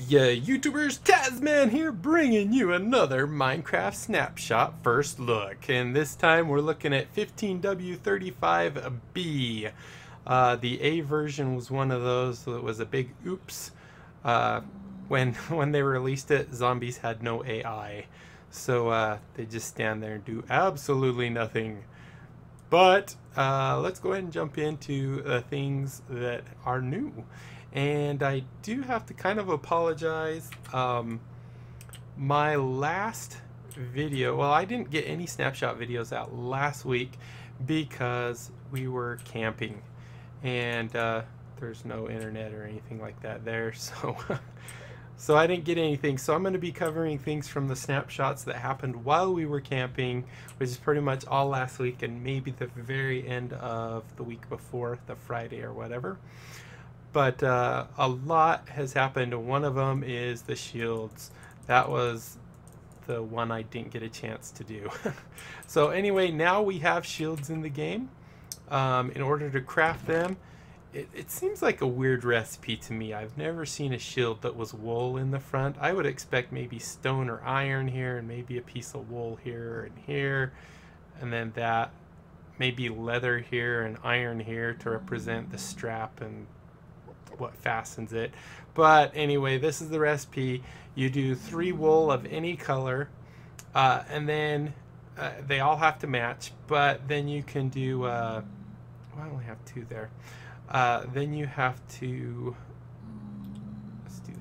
Yeah, YouTubers, Tasman here, bringing you another Minecraft Snapshot first look. And this time we're looking at 15w35b. The A version was one of those that was a big oops. When they released it, zombies had no AI. So they just stand there and do absolutely nothing. But let's go ahead and jump into the things that are new. And I do have to kind of apologize. My last video, well, I didn't get any snapshot videos out last week because we were camping. And there's no internet or anything like that there. So I didn't get anything. So I'm going to be covering things from the snapshots that happened while we were camping, which is pretty much all last week and maybe the very end of the week before, the Friday or whatever. But a lot has happened. One of them is the shields. That was the one I didn't get a chance to do. So anyway, now we have shields in the game. In order to craft them, it seems like a weird recipe to me. I've never seen a shield that was wool in the front. I would expect maybe stone or iron here, and maybe a piece of wool here and here, and then that, maybe leather here and iron here to represent the strap and what fastens it. But anyway, this is the recipe. You do 3 wool of any color, and then they all have to match, but then you can do well, I only have 2 there. Then you have to, let's do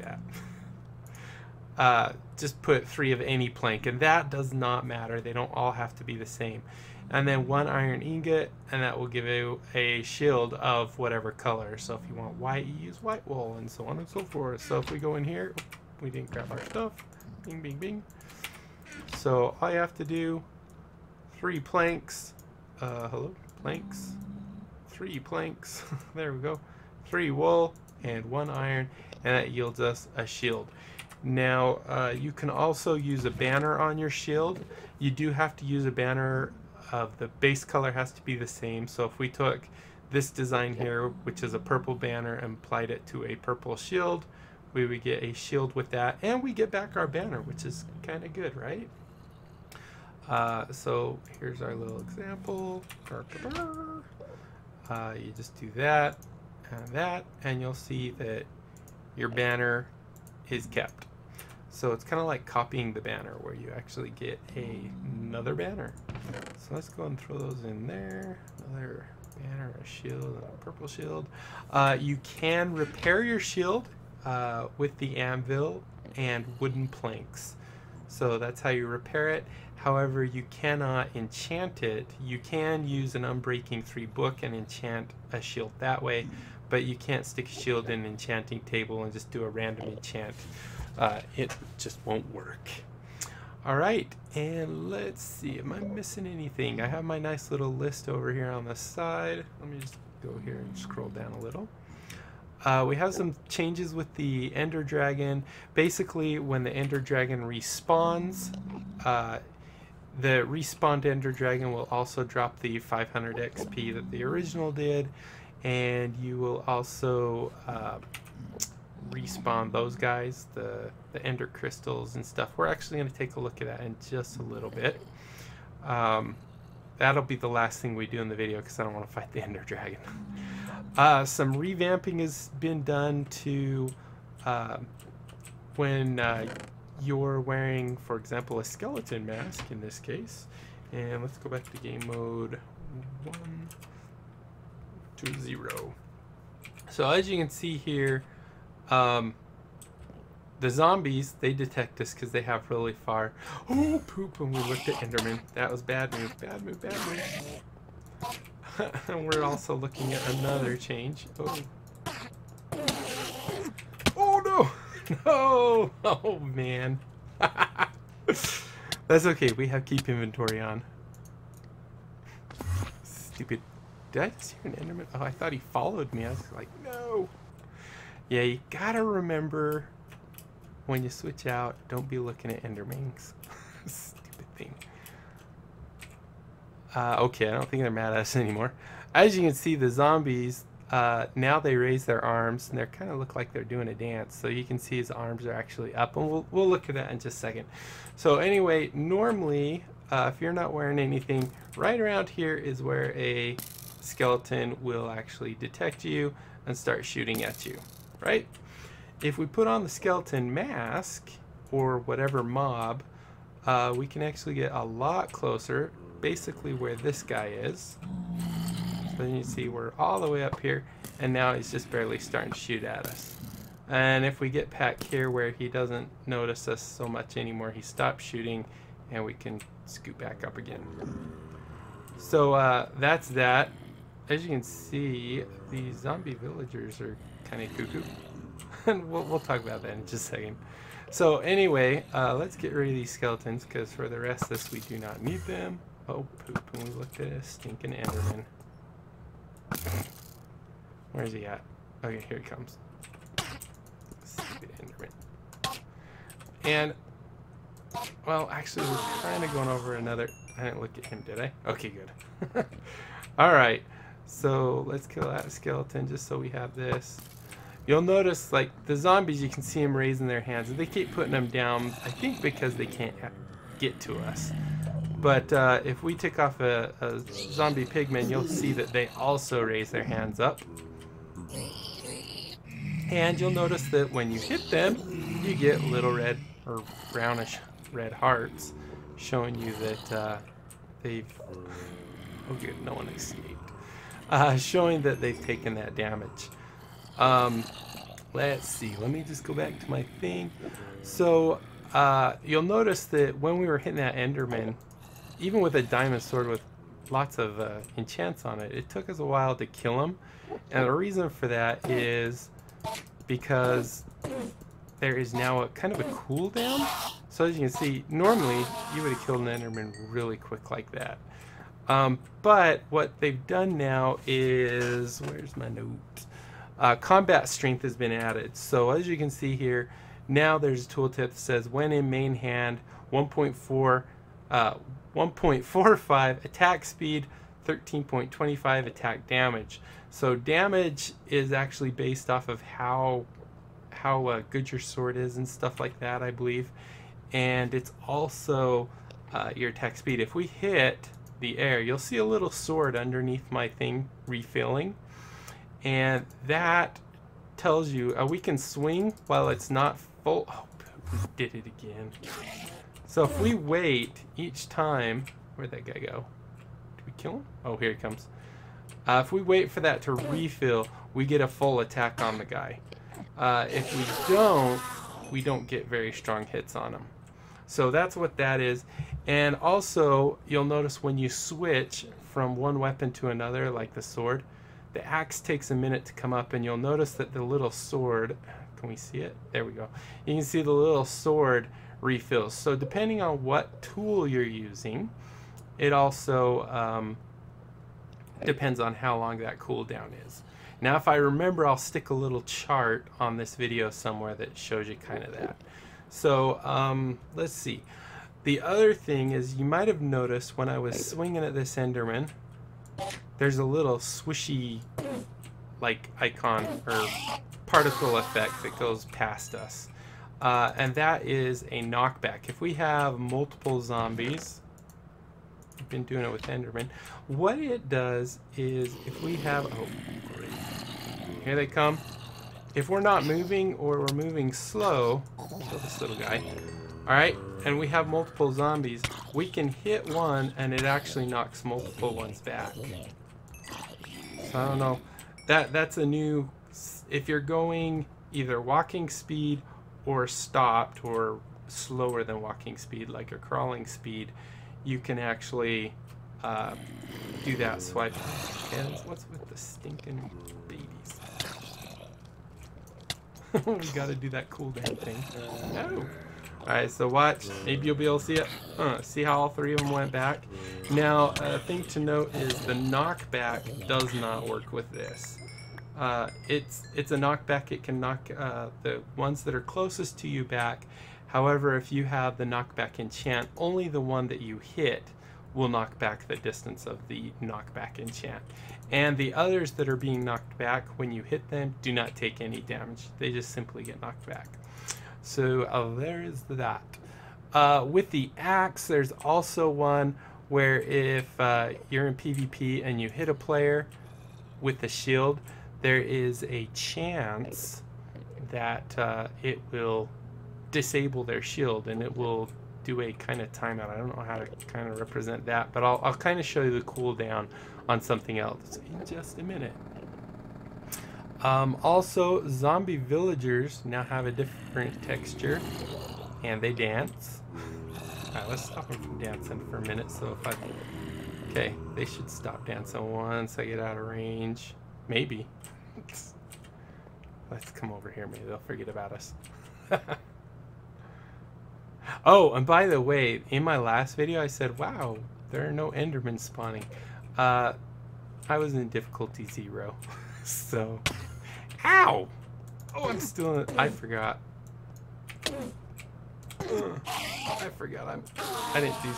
that. Just put 3 of any plank, and that does not matter. They don't all have to be the same. And then 1 iron ingot, and that will give you a shield of whatever color. So if you want white, you use white wool, and so on and so forth. So if we go in here, we didn't grab our stuff. Bing, bing, bing. So all you have to do, 3 planks. Hello, planks. 3 planks. There we go. 3 wool and 1 iron, and that yields us a shield. Now you can also use a banner on your shield. You do have to use a banner of the base color has to be the same. So if we took this design here, which is a purple banner, and applied it to a purple shield, we would get a shield with that, and we get back our banner, which is kind of good, right? So here's our little example. You just do that, and you'll see that your banner is kept. So it's kind of like copying the banner where you actually get another banner. So let's go and throw those in there. Another banner, a shield, and a purple shield. You can repair your shield with the anvil and wooden planks. So that's how you repair it. However, you cannot enchant it. You can use an Unbreaking 3 book and enchant a shield that way, but you can't stick a shield in an enchanting table and just do a random enchant. It just won't work. Alright, and let's see, am I missing anything? I have my nice little list over here on the side. Let me just go here and scroll down a little. We have some changes with the Ender Dragon. Basically, when the Ender Dragon respawns, the respawned Ender Dragon will also drop the 500 XP that the original did, and you will also respawn those guys, the Ender Crystals and stuff. We're actually going to take a look at that in just a little bit. That'll be the last thing we do in the video because I don't want to fight the Ender Dragon. Some revamping has been done to when you're wearing, for example, a skeleton mask in this case. And let's go back to game mode 1 to 0. So as you can see here, the zombies, they detect us because they have really far. Oh, poop, when we looked at Enderman. That was bad move, bad move, bad move. And we're also looking at another change. Oh, oh no! No! Oh man. That's okay, we have keep inventory on. Stupid. Did I just hear an Enderman? Oh, I thought he followed me. I was like, no! Yeah, you gotta remember when you switch out, don't be looking at Endermans. Stupid thing. Okay, I don't think they're mad at us anymore. As you can see, the zombies, now they raise their arms and they kind of look like they're doing a dance. So you can see his arms are actually up, and we'll look at that in just a second. So anyway, normally if you're not wearing anything, right around here is where a skeleton will actually detect you and start shooting at you, right? If we put on the skeleton mask or whatever mob, we can actually get a lot closer, basically where this guy is. So you see we're all the way up here, and now he's just barely starting to shoot at us. And if we get back here where he doesn't notice us so much anymore, he stops shooting, and we can scoot back up again. So that's that. As you can see, the zombie villagers are kind of cuckoo. And we'll talk about that in just a second. So anyway, let's get rid of these skeletons, because for the rest of this we do not need them. Oh poop, and we looked at a stinking enderman. Where's he at? Okay, here he comes. Stupid enderman. And, well, actually we're kind of going over another... I didn't look at him, did I? Okay, good. Alright, so let's kill that skeleton just so we have this. You'll notice, like, the zombies, you can see them raising their hands, and they keep putting them down, I think because they can't get to us. But if we take off a zombie pigman, you'll see that they also raise their hands up. And you'll notice that when you hit them, you get little red or brownish red hearts, showing you that they've... Oh good, no one escaped. Showing that they've taken that damage. Let's see, let me just go back to my thing. So you'll notice that when we were hitting that enderman, even with a diamond sword with lots of enchants on it, it took us a while to kill him. And the reason for that is because there is now a kind of a cooldown. So as you can see, normally you would have killed an enderman really quick like that. But what they've done now is, where's my note? Combat strength has been added. So as you can see here, now there's a tooltip that says when in main hand, 1.45 attack speed, 13.25 attack damage. So damage is actually based off of how good your sword is and stuff like that, I believe. And it's also your attack speed. If we hit the air, you'll see a little sword underneath my thing refilling, and that tells you we can swing while it's not full. Oh, we did it again. So if we wait each time, where'd that guy go? Did we kill him? Oh, here he comes. If we wait for that to refill, we get a full attack on the guy. If we don't get very strong hits on him. So that's what that is. And also, you'll notice when you switch from one weapon to another, like the sword, the axe takes a minute to come up, and you'll notice that the little sword, can we see it? There we go. You can see the little sword refills. So depending on what tool you're using, it also depends on how long that cooldown is. Now if I remember, I'll stick a little chart on this video somewhere that shows you kind of that. So let's see. The other thing is, you might have noticed when I was swinging at this enderman, there's a little swishy like icon or particle effect that goes past us. And that is a knockback. If we have multiple zombies, I've been doing it with enderman, what it does is if we have, oh great, here they come. If we're not moving or we're moving slow, kill this little guy, alright, and we have multiple zombies, we can hit one and it actually knocks multiple ones back. So I don't know, that's a new, if you're going either walking speed or stopped or slower than walking speed, like a crawling speed, you can actually do that swipe. And what's with the stinking babies? We gotta do that cooldown thing. No. Alright, so watch. Maybe you'll be able to see it. See how all three of them went back? Now, a thing to note is the knockback does not work with this. It's a knockback. It can knock the ones that are closest to you back. However, if you have the knockback enchant, only the one that you hit will knock back the distance of the knockback enchant. And the others that are being knocked back, when you hit them, do not take any damage. They just simply get knocked back. So there is that. With the axe, there's also one where if you're in PvP and you hit a player with the shield, there is a chance that it will disable their shield, and it will do a kind of timeout. I don't know how to kind of represent that, but I'll kind of show you the cooldown on something else in just a minute. Also, zombie villagers now have a different texture, and they dance. Alright, let's stop them from dancing for a minute. So if okay, they should stop dancing once I get out of range. Maybe. Let's come over here. Maybe they'll forget about us. Oh, and by the way, in my last video I said, wow, there are no Endermen spawning. I was in difficulty 0. So, ow! Oh, I'm still in, I forgot. I forgot I didn't do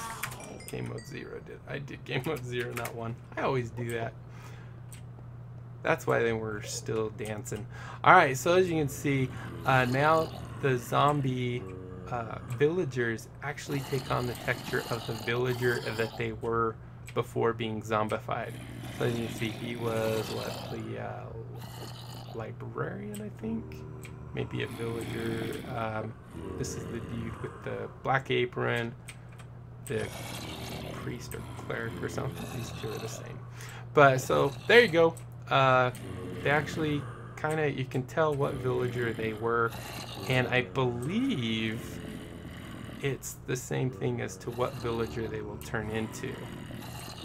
game mode 0, I did game mode 0, not 1. I always do that. That's why they were still dancing. Alright, so as you can see, now the zombie villagers actually take on the texture of the villager that they were before being zombified. So as you can see, he was what, the librarian, I think? Maybe a villager. This is the dude with the black apron, the priest or cleric or something. These two are the same. But so there you go. They actually kind of, you can tell what villager they were, and I believe it's the same thing as to what villager they will turn into.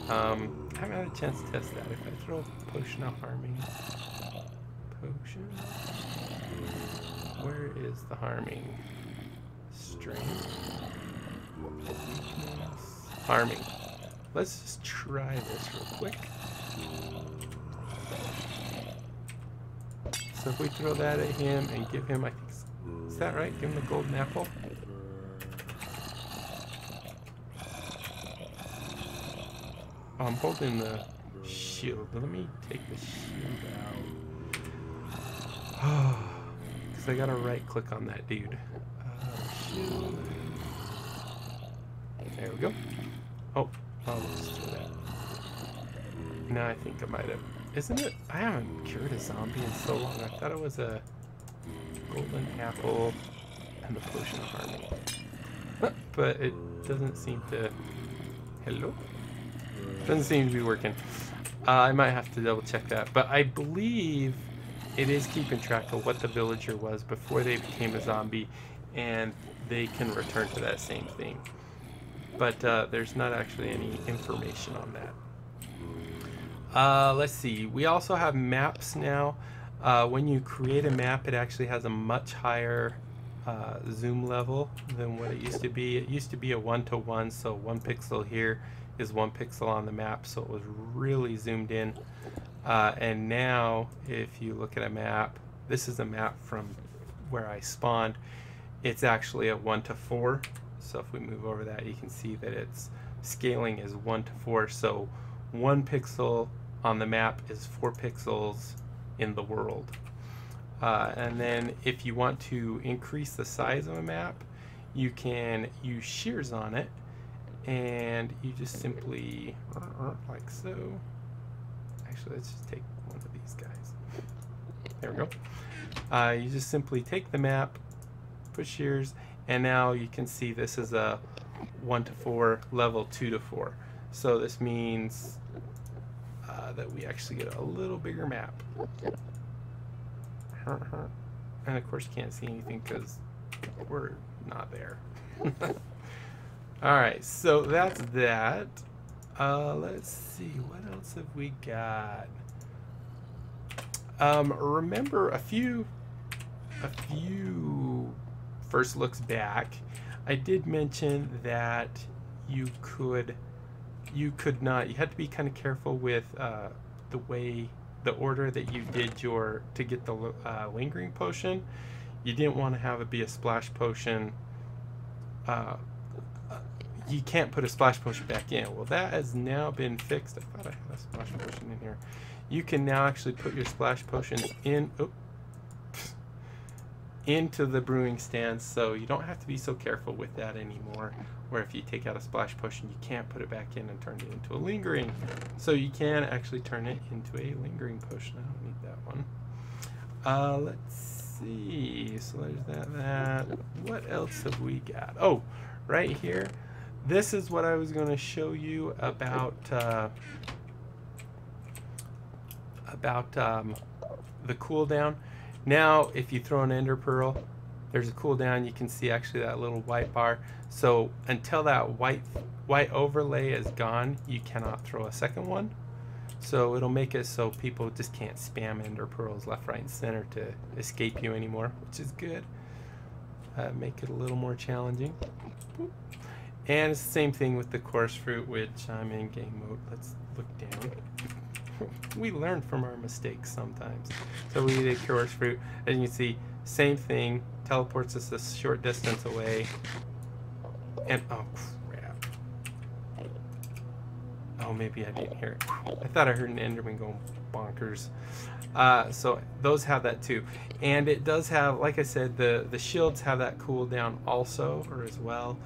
I haven't had a chance to test that. If I throw a potion of harming, potion, where is the harming? Strength, weakness, harming. Let's just try this real quick. So if we throw that at him and give him, I think, is that right? Give him the golden apple. Oh, I'm holding the shield. Let me take the shield out. Because I gotta right click on that dude. Shield. There we go. Oh, I'll just do that. Now I think I might have. Isn't it? I haven't cured a zombie in so long. I thought it was a golden apple and the potion of harmony. But it doesn't seem to. Hello? Doesn't seem to be working. I might have to double check that. But I believe it is keeping track of what the villager was before they became a zombie, and they can return to that same thing. But there's not actually any information on that. Let's see. We also have maps now. When you create a map, it actually has a much higher zoom level than what it used to be. It used to be a 1-to-1, so 1 pixel here is 1 pixel on the map, so it was really zoomed in. And now, if you look at a map, this is a map from where I spawned. It's actually a 1-to-4. So if we move over that, you can see that its scaling is 1-to-4. So 1 pixel on the map is 4 pixels in the world. And then if you want to increase the size of a map, you can use shears on it, and you just simply like so. Actually, let's just take one of these guys. There we go. You just simply take the map, put shears, and now you can see this is a 1-to-4 level 2-to-4. So this means that we actually get a little bigger map. And of course you can't see anything because we're not there. Alright, so that's that. Let's see, what else have we got? Remember a few first looks back, I did mention that you had to be kind of careful with the order that you did to get the lingering potion. You didn't want to have it be a splash potion. you can't put a splash potion back in. Well, that has now been fixed. I thought I had a splash potion in here. You can now actually put your splash potions in into the brewing stands, so you don't have to be so careful with that anymore, where if you take out a splash potion you can't put it back in and turn it into a lingering. So you can actually turn it into a lingering potion. I don't need that one. Let's see, so there's that. What else have we got? Oh, right here, this is what I was going to show you about the cooldown. Now, if you throw an ender pearl, there's a cooldown. You can see actually that little white bar. So until that white overlay is gone, you cannot throw a second one. So it'll make it so people just can't spam ender pearls left, right, and center to escape you anymore, which is good. Make it a little more challenging. And it's the same thing with the course fruit, which I'm in game mode. Let's look down. We learn from our mistakes sometimes. So we did course fruit, and you can see same thing, teleports us a short distance away, and oh crap, oh maybe I didn't hear it. I thought I heard an enderman going bonkers. So those have that too, and it does have, like I said, the shields have that cooldown also, or as well,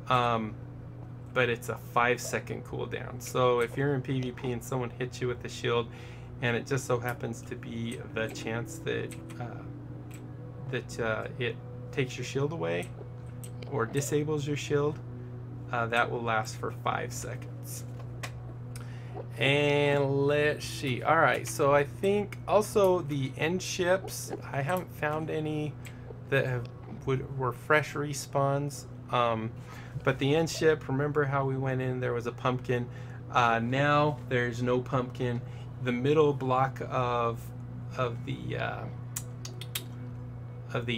but it's a 5-second cooldown. So if you're in PvP and someone hits you with the shield, and it just so happens to be the chance that it takes your shield away or disables your shield, that will last for 5 seconds. And let's see. All right, so I think also the end ships, I haven't found any that were fresh respawns. But the end ship, remember how we went in, there was a pumpkin. Now there's no pumpkin. The middle block of the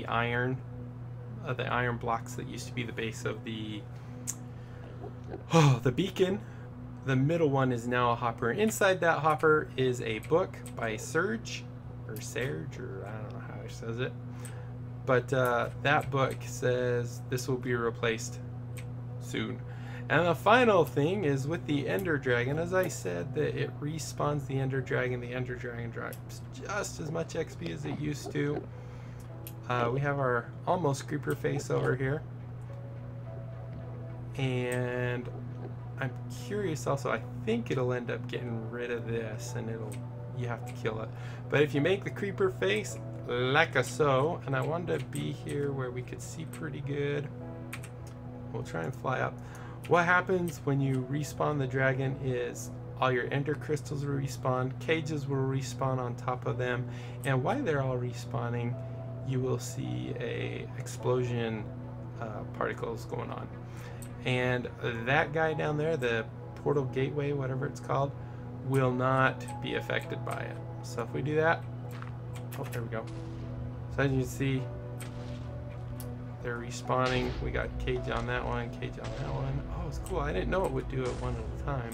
iron blocks that used to be the base of the beacon, the middle one is now a hopper. Inside that hopper is a book by Serge, or I don't know how he says it. But that book says this will be replaced soon. And the final thing is with the Ender Dragon, as I said, that it respawns the Ender Dragon. The Ender Dragon drops just as much XP as it used to. We have our almost creeper face over here. And I'm curious also, I think it'll end up getting rid of this, and you have to kill it. But if you make the creeper face, like so, and I wanted to be here where we could see pretty good. We'll try and fly up. What happens when you respawn the dragon is all your ender crystals will respawn, cages will respawn on top of them, and while they're all respawning, you will see a explosion particles going on. And that guy down there, the portal gateway, whatever it's called, will not be affected by it. So if we do that, oh, there we go. So as you can see, they're respawning. We got cage on that one, cage on that one. Oh, it's cool. I didn't know it would do it one at a time.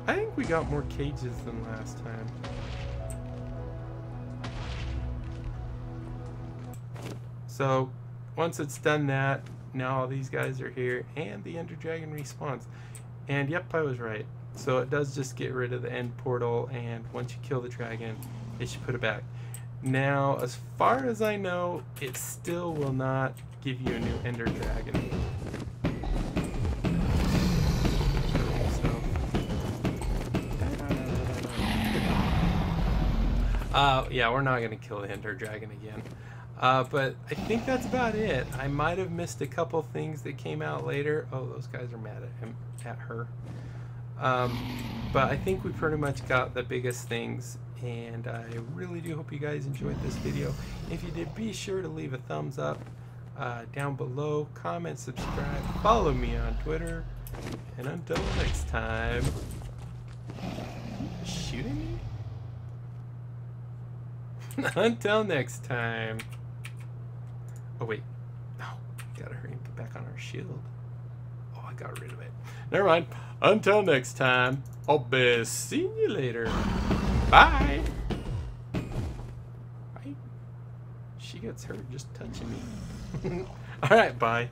I think we got more cages than last time. So once it's done that, now all these guys are here and the Ender Dragon respawns. And yep, I was right. So it does just get rid of the end portal, and once you kill the dragon, it should put it back. Now, as far as I know, it still will not give you a new Ender Dragon. Yeah, we're not going to kill the Ender Dragon again. But I think that's about it. I might have missed a couple things that came out later. Oh, those guys are mad at her. But I think we pretty much got the biggest things, and I really do hope you guys enjoyed this video. If you did, be sure to leave a thumbs up down below, comment, subscribe, follow me on Twitter, and until next time, shooting me? Until next time. Oh wait, no, gotta hurry and get back on our shield. Oh, I got rid of it. Never mind. Until next time, I'll be seeing you later. Bye. She gets hurt just touching me. All right, bye.